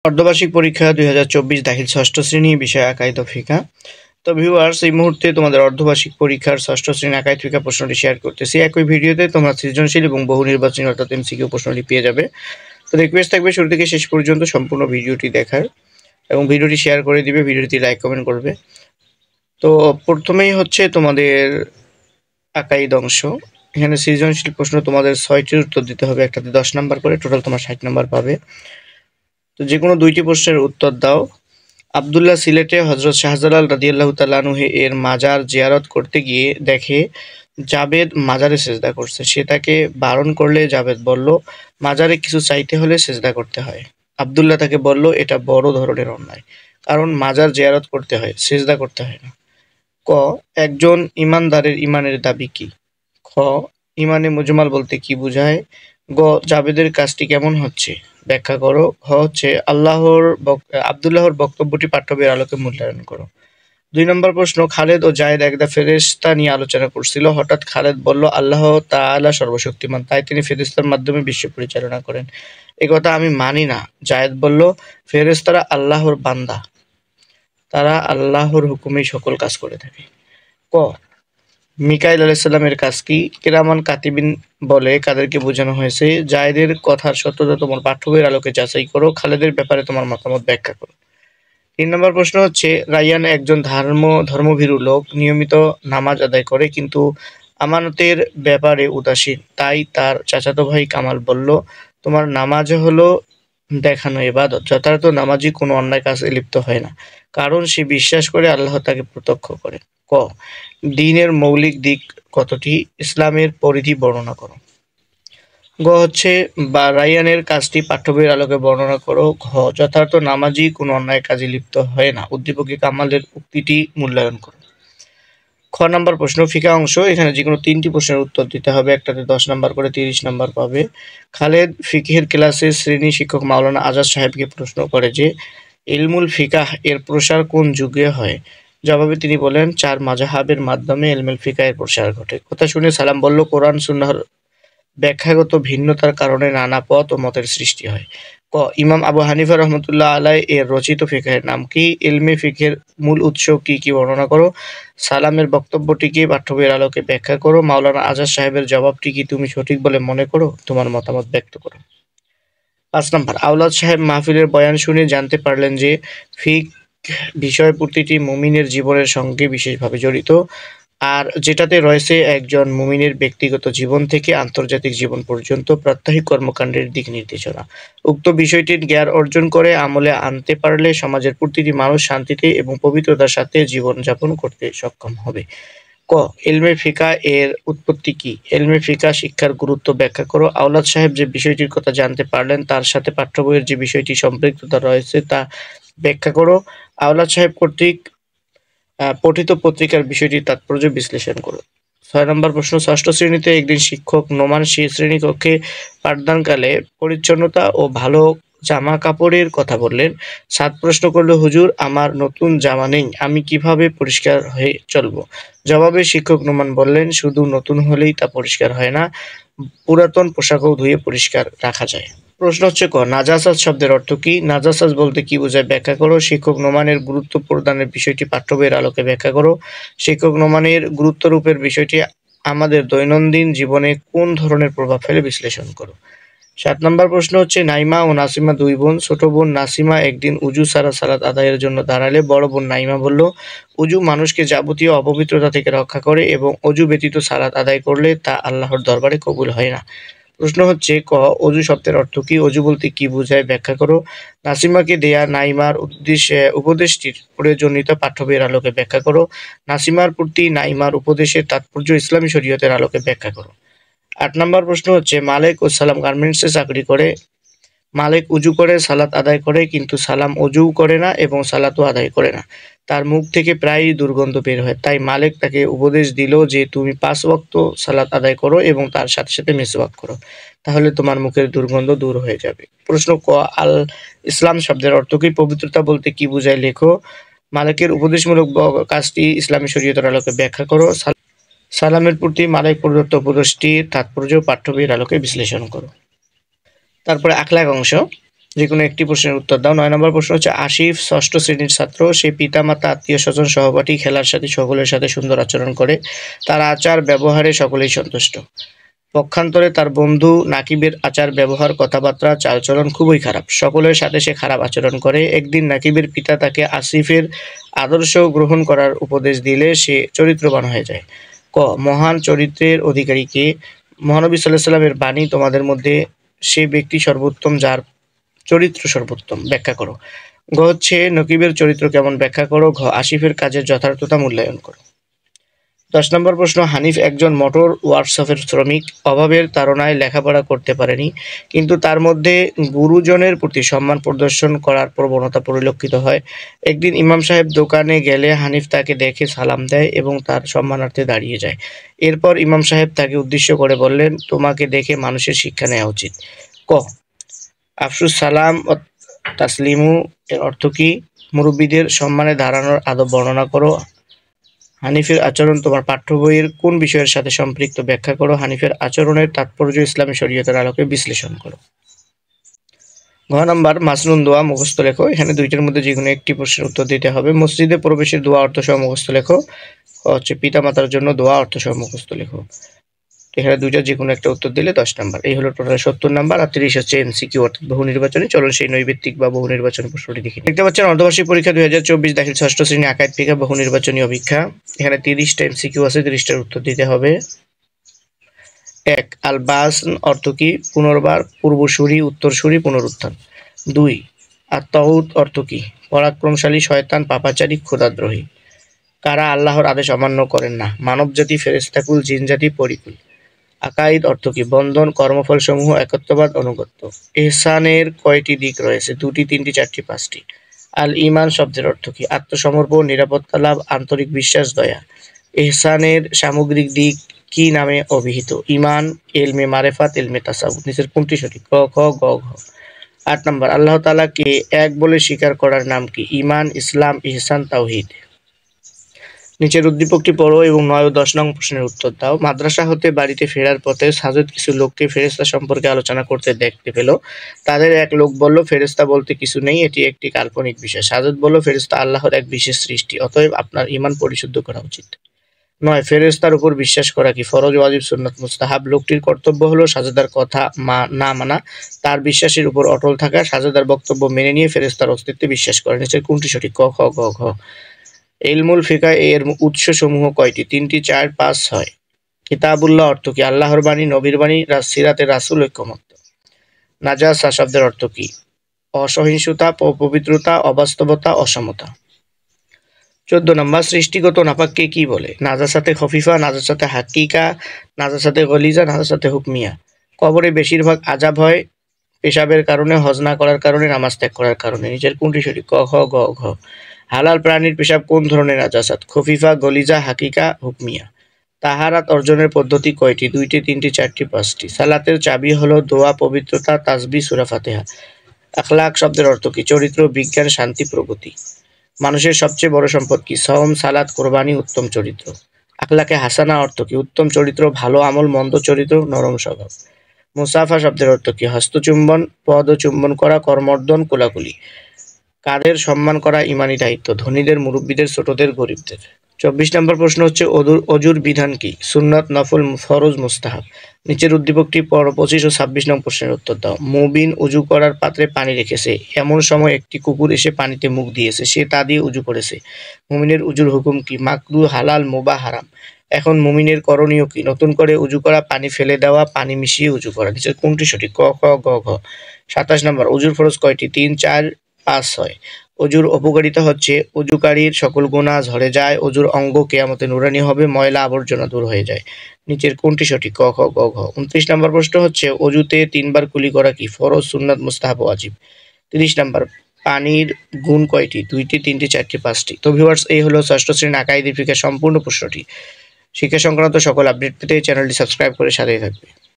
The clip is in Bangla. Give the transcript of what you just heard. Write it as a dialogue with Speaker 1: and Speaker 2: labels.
Speaker 1: অর্ধবার্ষিক পরীক্ষা 2024 দাখিল ষষ্ঠ শ্রেণী, বিষয় আকাইদ ও ফিকহ। তো ভিউয়ার্স, এই মুহূর্তে তোমাদের অর্ধবার্ষিক পরীক্ষার ষষ্ঠ শ্রেণী আকাইদ ফিকহ প্রশ্নটি শেয়ার করতেছি। একই ভিডিওতে তোমরা সৃজনশীল এবং বহু নির্বাচনী অর্থাৎ এমসিকিউ প্রশ্নটি পেয়ে যাবে। তো রিকোয়েস্ট থাকবে শুরু থেকে শেষ পর্যন্ত সম্পূর্ণ ভিডিওটি দেখার এবং ভিডিওটি শেয়ার করে দিবে, ভিডিওটি লাইক কমেন্ট করবে। তো প্রথমেই হচ্ছে তোমাদের আকাইদ অংশ। এখানে সৃজনশীল প্রশ্ন তোমাদের 6টির উত্তর দিতে হবে, একটাতে 10 নাম্বার করে, টোটাল তোমার 60 নাম্বার পাবে। তো যে কোনো 2টি প্রশ্নের উত্তর দাও। আব্দুল্লাহ সিলেটে হযরত শাহজালাল রাদিয়াল্লাহু তাআলা আনহু এর মাজার জিয়ারত করতে গিয়ে দেখে জাবেদ মাজারে সেজদা করছে। সে তাকে বারণ করলে জাবেদ বলল, মাজারে কিছু চাইতে হলে সেজদা করতে হয়। আব্দুল্লাহ তাকে বলল, এটা বড় ধরনের অন্যায়, কারণ মাজার জিয়ারত করতে হয়, সেজদা করতে হয় না। ক, একজন ইমানদারের ইমানের দাবি কি? খ, ইমানে মুজমাল বলতে কি বোঝায়? গ, জাবেদের কাজটি কেমন হচ্ছে, ব্যাখ্যা করো। ঘ হচ্ছে আব্দুল্লাহর বক্তব্যটি পাঠ্যবইয়ের আলোকে মূল্যায়ন করো। 2 নম্বর প্রশ্ন, খালেদ ও জায়েদ একদা ফেরেশতা নিয়ে আলোচনা করছিল। হঠাৎ খালেদ বলল, আল্লাহ তাআলা সর্বশক্তিমান, তাই তিনি ফেরেশতার মাধ্যমে বিশ্ব পরিচালনা করেন। এ কথা আমি মানি না। জায়েদ বলল, ফেরেশতারা আল্লাহর বান্দা, তারা আল্লাহর হুকুমেই সকল কাজ করে থাকে। ক, মিকাইল আলাইহিস সালামের কাজ কি? কিরামান কাতিবিন বলে কাদেরকে বোঝানো হয়েছে? জায়েদের কথার সত্যতা তোমার পাঠ্যবইয়ের আলোকে যাচাই করো। খালেদের ব্যাপারে তোমার মতামত ব্যাখ্যা করো। 3 নম্বর প্রশ্ন হচ্ছে, রায়্যান একজন ধর্মভীরু লোক, নিয়মিত নামাজ আদায় করে কিন্তু আমানতের ব্যাপারে উদাসীন। তাই তার চাচাতো ভাই কামাল বলল, তোমার নামাজ হলো দেখানো ইবাদত। যথার্থ নামাজি কোনো অন্যায় কাজে লিপ্ত হয় না, কারণ সে বিশ্বাস করে আল্লাহ তাকে প্রত্যক্ষ করে। ক, দ্বীনের মৌলিক দিক কতটি? ইসলামের পরিধি বর্ণনা করো। গ হচ্ছে রায়্যানের কাজটি পাঠ্যবইয়ের আলোকে বর্ণনা করো। ঘ, যথার্থ নামাজি কোনো অন্যায় কাজে লিপ্ত হয় না, উদ্দীপকে কামালের উক্তিটি মূল্যায়ন করো। খ নম্বর প্রশ্ন, ফিকহ অংশ। এখানে যে কোনো 3টি প্রশ্নের উত্তর দিতে হবে, একটাতে 10 নাম্বার করে, 30 নাম্বার পাবে। খালেদ ফিকহের ক্লাসে শ্রেণী শিক্ষক মাওলানা আজাদ সাহেবকে প্রশ্ন করে যে ইলমুল ফিকাহ এর প্রসার কোন যুগে হয়? জবাবে তিনি বলেন, 4 মাযহাবের মাধ্যমে ইলমুল ফিকাহ এর প্রসার ঘটে। কথা শুনে সালাম বলল, কোরআন সুন্নাহর ব্যাখ্যাগত ভিন্নতার কারণে নানা পথ ও মতের সৃষ্টি হয়। ক, ইমাম আবু হানিফা রহমতুল্লাহ আলাইহি এর রচিত ফিকহের নাম কি? ইলমে ফিকহের মূল উৎস কি কি বর্ণনা করো। সালামের বক্তব্যটিকে পাঠ্যবইয়ের আলোকে ব্যাখ্যা করো। মাওলানা আজাদ সাহেবের জবাবটি কি তুমি সঠিক বলে মনে করো? তোমার মতামত ব্যক্ত করো। 5 নম্বর, আওলাদ সাহেব মাহফিলের বয়ান শুনে জানতে পারলেন যে ফিকহ বিষয় প্রতিটি মুমিনের জীবনের সঙ্গে বিশেষভাবে জড়িত, আর যেটাতে রয়েছে একজন মুমিনের ব্যক্তিগত জীবন থেকে আন্তর্জাতিক জীবন পর্যন্ত প্রাত্যহিক কর্মকাণ্ডের দিক নির্দেশনা। উক্ত বিষয়টির জ্ঞান অর্জন করে আমলে আনতে পারলে সমাজের প্রতিটি মানুষ শান্তিতে এবং পবিত্রতার সাথে জীবন যাপন করতে সক্ষম হবে। ক, ইলমে ফিকহ এর উৎপত্তি কি? ইলমে ফিকহ শিক্ষার গুরুত্ব ব্যাখ্যা করো। আওলাদ সাহেব যে বিষয়টির কথা জানতে পারলেন তার সাথে পাঠ্যবইয়ের যে বিষয়টি সম্পৃক্ততা রয়েছে তা ব্যাখ্যা করো। আওলাদ সাহেব কর্তৃক পঠিত পত্রিকার বিষয়টির তাৎপর্য বিশ্লেষণ করো। 6 নম্বর প্রশ্ন, ষষ্ঠ শ্রেণীতে একদিন শিক্ষক নোমান সেই শ্রেণীকক্ষে পাঠদানকালে পরিচ্ছন্নতা ও ভালো জামা কাপড়ের কথা বললেন। ছাত্র প্রশ্ন করল, হুজুর, আমার নতুন জামা নেই, আমি কিভাবে পরিষ্কার হয়ে চলবো? জবাবে শিক্ষক নোমান বললেন, শুধু নতুন হলেই তা পরিষ্কার হয় না, পুরাতন পোশাকও ধুয়ে পরিষ্কার রাখা যায়। প্রশ্ন হচ্ছে ক, নাজাসাত শব্দের অর্থ কি? নাজাসাত বলতে কি বোঝায় ব্যাখ্যা করো। শিক্ষক নোমানের গুরুত্ব প্রদানের বিষয়টি পাঠ্যবইয়ের আলোকে ব্যাখ্যা করো। শিক্ষক নোমানের গুরুত্বরূপের বিষয়টি আমাদের দৈনন্দিন জীবনে কোন ধরনের প্রভাব ফেলে বিশ্লেষণ করো। 7 নম্বর প্রশ্ন হচ্ছে, নাইমা ও নাসিমা 2 বোন। ছোট বোন নাসিমা একদিন উজু ছাড়া সালাত আদায়ের জন্য দাঁড়ালে বড় বোন নাইমা বলল, উজু মানুষকে যাবতীয় অপবিত্রতা থেকে রক্ষা করে এবং অজু ব্যতীত সালাত আদায় করলে তা আল্লাহর দরবারে কবুল হয় না। প্রশ্ন হচ্ছে ক, অজু শব্দের অর্থ কি? অজু বলতে কি বোঝায় ব্যাখ্যা করো। নাসিমাকে দেয়া নাইমার উপদেশটির প্রয়োজনীয়তা পাঠ্যবইয়ের আলোকে ব্যাখ্যা করো। নাসিমার প্রতি নাইমার উপদেশের তাৎপর্য ইসলামী শরীয়তের আলোকে ব্যাখ্যা করো। 8 নম্বর প্রশ্ন হচ্ছে, মালেক ও সালাম গার্মেন্টসে চাকরি করে। মালেক উজু করে সালাত আদায় করে, কিন্তু সালাম অজুও করে না এবং সালাতও আদায় করে না। তার মুখ থেকে প্রায়ই দুর্গন্ধ বের হয়। তাই মালেক তাকে উপদেশ দিল যে তুমি 5 ওয়াক্ত সালাত আদায় করো এবং তার সাথে সাথে মিসওয়াক করো, তাহলে তোমার মুখের দুর্গন্ধ দূর হয়ে যাবে। প্রশ্ন ক, আল ইসলাম শব্দের অর্থ কি? পবিত্রতা বলতে কি বোঝায় লেখো। মালেকের উপদেশমূলক কাজটি ইসলামী শরীয়তের আলোকে ব্যাখ্যা করো। সালামের প্রতি মালেক প্রদত্ত উপদেশটির তাৎপর্য পাঠ্যবইয়ের আলোকে বিশ্লেষণ করো। তারপরে আখলাক অংশ। যে কোনো একটি প্রশ্নের উত্তর দাও। 9 নম্বর প্রশ্ন হচ্ছে আসিফ ষষ্ঠ শ্রেণীর ছাত্র। সে পিতামাতা, আত্মীয়-স্বজন, সহপাঠী, খেলার সাথে সকলের সাথে সুন্দর আচরণ করে। তার আচার ব্যবহারে সকলেই সন্তুষ্ট। পক্ষান্তরে তার বন্ধু নাকিবের আচার ব্যবহার, কথাবার্তা, চালচলন খুবই খারাপ। সকলের সাথে সে খারাপ আচরণ করে। একদিন নাকিবের পিতা তাকে আসিফের আদর্শ গ্রহণ করার উপদেশ দিলে সে চরিত্রবান হয়ে যায়। ক মহান চরিত্রের অধিকারী কে? মহানবী সাল্লাল্লাহু আলাইহি ওয়াসাল্লামের বাণী, তোমাদের মধ্যে সে ব্যক্তি সর্বোত্তম যার চরিত্র সর্বোত্তম। ব্যাখ্যা করো। গ হচ্ছে নকিবের চরিত্র কেমন, ব্যাখ্যা করো। ঘ আসিফের কাজের যথার্থতা মূল্যায়ন করো। 10 নম্বর প্রশ্ন হানিফ একজন মোটর ওয়ার্কশপের শ্রমিক। অভাবের তাড়নায় লেখাপড়া করতে পারেনি, কিন্তু তার মধ্যে গুরুজনের প্রতি সম্মান প্রদর্শন করার প্রবণতা পরিলক্ষিত হয়। একদিন ইমাম সাহেব দোকানে গেলে হানিফ তাকে দেখে সালাম দেয় এবং তার সম্মানার্থে দাঁড়িয়ে যায়। এরপর ইমাম সাহেব তাকে উদ্দেশ্য করে বললেন, তোমাকে দেখে মানুষের শিক্ষা নেওয়া উচিত। ক আফসুস সালাম ও তাসলিমু এর অর্থ কি? মুরব্বীদের সম্মানে দাঁড়ানোর আদব বর্ণনা করো। হানিফের আচরণ তোমার পাঠ্য বইয়ের কোন বিষয়ের সাথে সম্পৃক্ত, ব্যাখ্যা করো। হানিফের আচরণের তাৎপর্য ইসলামী শরীয়তের আলোকে বিশ্লেষণ করো। ঘ নাম্বার মাসনুন দোয়া মুখস্থ লেখো। এখানে দুইটার মধ্যে যে কোনো একটি প্রশ্নের উত্তর দিতে হবে। মসজিদে প্রবেশের দোয়া অর্থসহ মুখস্থ লেখো। হচ্ছে পিতা মাতার জন্য দোয়া অর্থসহ মুখস্থ লেখো। এখানে দুইটা যে কোনো একটা উত্তর দিলে 10 নাম্বার। এই হলো টোটাল 70 নাম্বার। আর 30 হচ্ছে এমসিকিউ অর্থাৎ বহু নির্বাচনী। চলুন সেই নৈবেত্তিক বা বহু নির্বাচনী প্রশ্নটি দেখি। দেখতে পাচ্ছেন অর্ধবার্ষিক পরীক্ষা 2024 দাখিল ষষ্ঠ শ্রেণী আকাইদ ফিকহ বহু নির্বাচনী অভিক্ষা। এখানে 30টা এমসিকিউ আছে, 30টার উত্তর দিতে হবে। 1 আল বাসন অর্থ কি? পুনর্বার, পূর্বসূরি, উত্তরসূরি, পুনরুত্থান। 2 আর তাগুত অর্থ কি? পরাক্রমশালী, শয়তান, পাপাচারী, খোদাদ্রোহী। কারা আল্লাহর আদেশ অমান্য করেন না? মানবজাতি, ফেরেশতাকুল, জিনজাতি, পরিকুল। আকাইদ অর্থ কি? বন্ধন, কর্মফল সমূহ, একত্ববাদ, আনুগত্য। ইহসানের কয়টি দিক রয়েছে? 2টি, 3টি, 4টি, 5টি। আল ঈমান শব্দের অর্থ কি? আত্মসমর্পণ, নিরাপত্তা লাভ, আন্তরিক বিশ্বাস, দয়া। ইহসানের সামগ্রিক দিক কি নামে অভিহিত? ঈমান, ইলমে মারেফাত, ইলমে তাসাউফ। নিচের কোনটি সঠিক? ক, খ, গ, ঘ। 8 নম্বর আল্লাহ তাআলাকে এক বলে স্বীকার করার নাম কি? ঈমান, ইসলাম, ইহসান, তাওহীদ। নিচের উদ্দীপকটি পড়ো এবং 9 ও 10 নং প্রশ্নের উত্তর দাও। মাদ্রাসা হতে বাড়িতে ফেরার পথে সাজেদ কিছু লোককে ফেরেশতা সম্পর্কে আলোচনা করতে দেখতে পেল। তাদের এক লোক বলল, ফেরেশতা বলতে কিছু নেই, এটি একটি কাল্পনিক বিষয়। সাজেদ বলল, ফেরেশতা আল্লাহর এক বিশেষ সৃষ্টি, অতএব আপনার ঈমান পরিশুদ্ধ করা উচিত। 9 ফেরেশতার উপর বিশ্বাস করা কি? ফরজ, ওয়াজিব, সুন্নাত, মুস্তাহাব। লোকটির কর্তব্য হলো সাজেদার কথা না মানা, তার বিশ্বাসের উপর অটল থাকা, সাজেদার বক্তব্য মেনে নিয়ে ফেরেশতার অস্তিত্বে বিশ্বাস করা। নিচের কোনটি সঠিক? ক, খ, গ, ঘ। ইলমুল ফিকহ এর উৎসসমূহ কয়টি? 3টি, 4, 5, 6। কিতাবুল্লাহ অর্থ কি? আল্লাহর বাণী, নবীর বাণী, সিরাতে রাসূল, ঐকমত্য। নাজাসা শব্দের অর্থ কি? অসহিষ্ণুতা, অপবিত্রতা, অবাস্তবতা, অসমতা। 14 নম্বর সৃষ্টিগত নাপাককে কি বলে? নাজাসাতে খফিফা, নাজাসাতে হাকিকা, নাজাসাতে গলিজা, নাজাসাতে হুকমিয়া। কবরে বেশিরভাগ আযাব হয় পেশাবের কারণে, হজ না করার কারণে, নামাজ ত্যাগ করার কারণে। নিচের কোনটি সঠিক? ক, খ, গ, ঘ। হালাল প্রাণীর পেশাব কোন ধরনের নাজাসাত? খফিফা, গলিজা, হাকিকা, হুকমিয়া। তাহারাত অর্জনের পদ্ধতি কয়টি? 2টি, 3টি, 4টি, 5টি। সালাতের চাবি হলো দোয়া, পবিত্রতা, তাসবিহ, সূরা ফাতিহা। আখলাক শব্দের অর্থ কি? চরিত্র, বিজ্ঞান, শান্তি, প্রগতি। মানুষের সবচেয়ে বড় সম্পদ কি? সওম, সালাত, কোরবানি, উত্তম চরিত্র। আখলাকে হাসানা অর্থ কি? উত্তম চরিত্র, ভালো আমল, মন্দ চরিত্র, নরম স্বভাব। মুসাফা শব্দের অর্থ কি? হস্তচুম্বন, পদচুম্বন করা, করমর্দন, কোলাকুলি। কাদের সম্মান করা ঈমানী দায়িত্ব? ধনীদের, মুরব্বীদের, ছোটদের, গরিবদের। 24 নম্বর প্রশ্ন হচ্ছে অজুর বিধান কি? সুন্নাত, নফল, ফরজ, মুস্তাহাব। নিচের উদ্দীপকটি পড়ো। 25 ও 26 নং প্রশ্নের উত্তর দাও। মুবিন উজু করার পাত্রে পানি রেখেছে, এমন সময় একটি কুকুর এসে পানিতে মুখ দিয়েছে, সে তা দিয়ে উজু করেছে। মুমিনের উজুর হুকুম কি? মাকরুহ, হালাল, মুবাহ, হারাম। এখন মুমিনের করণীয় কি? নতুন করে উজু করা, পানি ফেলে দেওয়া, পানি মিশিয়ে উজু করা। নিচের কোনটি সঠিক? ক, খ, গ, ঘ। 27 নম্বর উজুর ফরজ কয়টি? 3, 4, 5, 6। অজুর উপকারিতা হচ্ছে অজুকারীর সকল গুনাহ ঝরে যায়, অজুর অঙ্গ কিয়ামতে নুরানি হবে, ময়লা আবর্জনা দূর হয়ে যায়। নিচের কোনটি সঠিক? ক, খ, গ, ঘ। 29 নম্বর প্রশ্ন হচ্ছে অজুতে 3 বার কুলি করা কি? ফরজ, সুন্নাত, মুস্তাহাব, ওয়াজিব। 30 নম্বর পানির গুণ কয়টি? 2টি, 3টি, 4টি, 5টি। তো ভিউয়ার্স, এই হলো ষষ্ঠ শ্রেণীর আকাইদ ফিকহ সম্পূর্ণ প্রশ্নটি। শিক্ষা সংক্রান্ত সকল আপডেট পেতে চ্যানেলটি সাবস্ক্রাইব করে সাথেই থাকবে।